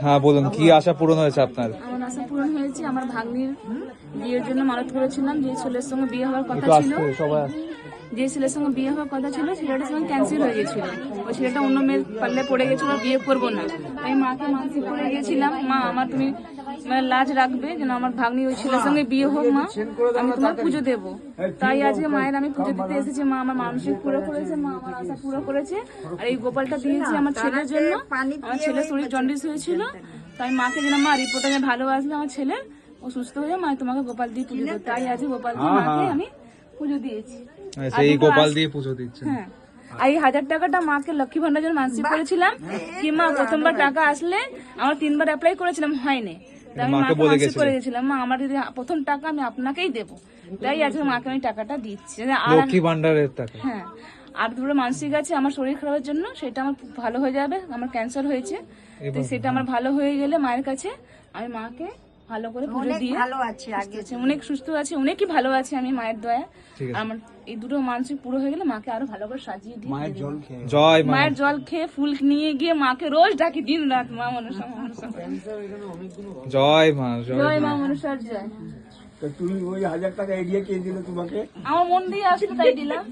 হ্যাঁ বলুন, কি আশা পূরণ হয়েছে আপনার? আমার আশা পূরণ হয়েছে। আমার ভাগ্নির বিয়ের জন্য মানত করেছিলাম, যে ছেলের সঙ্গে বিয়ে হওয়ার কথা একটু ছিল। আসতে সবাই আসতে। যে ছেলের সঙ্গে বিয়ে হওয়ার কথা ছিল, ছেলেটার সঙ্গে ক্যান্সেল হয়ে গেছিল। ওই ছেলেটা অন্য মেয়ের পাল্লে পড়ে গেছিল, বিয়ে করবো না। আমি মাকে মানসিক করে গিয়েছিলাম, মা আমার তুমি মানে লাজ রাখবে যেন আমার ভাগ্নি ওই ছেলের সঙ্গে বিয়ে হোক, মা আমি তোমার পুজো দেবো। তাই আজকে মায়ের আমি পুজো দিতে এসেছি। মা আমার মানসিক পুরো করেছে, মা আমার আশা পুরো করেছে। আর এই গোপালটা দিয়েছি আমার ছেলের জন্য। আমার ছেলের শরীর জন্ডিস হয়েছিল, তাই মাকে যেন মা রিপোর্টে ভালো আসলে আমার ছেলে ও সুস্থ হয়ে মা তোমাকে গোপাল দিয়ে পুজো দেবো। তাই আজকে গোপাল দিয়ে মাকে আমি পুজো দিয়েছি। সেই গোপাল দিয়ে পুজো দিচ্ছেন? হ্যাঁ। আর এই 1000 টাকাটা মাকে লক্ষ্মী ভান্ডার জন্য মানসিক করেছিলাম কি মা প্রথমবার টাকা আসলে আমার 3বার অ্যাপ্লাই করেছিলাম, হয়নি। তাই আমি মাকে মানসিক করে গেছিলাম, মা আমার যদি প্রথম টাকা আমি আপনাকেই দেবো। তাই আজকে মাকে আমি টাকাটা দিচ্ছি। লক্ষ্মী ভান্ডারের টাকা? হ্যাঁ। আর দুটো মানসিক আছে আমার শরীর খারাপের জন্য, সেটা আমার ভালো হয়ে যাবে। আমার ক্যান্সার হয়েছে, তো সেটা আমার ভালো হয়ে গেলে মায়ের কাছে আমি মাকে ভালো করে পুজো দিয়ে ভালো আছে, আগে অনেক সুস্থ আছে, অনেকই ভালো আছে আমি মায়ের দয়া। আমার এই দুটো মানসিক পুরো হয়ে গেলে মাকে আরো ভালো করে সাজিয়ে দিই। মায়ের জল খেয়ে ফুল নিয়ে গিয়ে মাকে রোজ ডাকি দিন রাত, মা মনসা মনসা। জয় মা, জয় মা মনসার জয়। তুমি ওই 1000 টাকা এড়িয়ে কে দিল তোমাকে? আমার মন দিয়ে আসলে তাই দিলাম।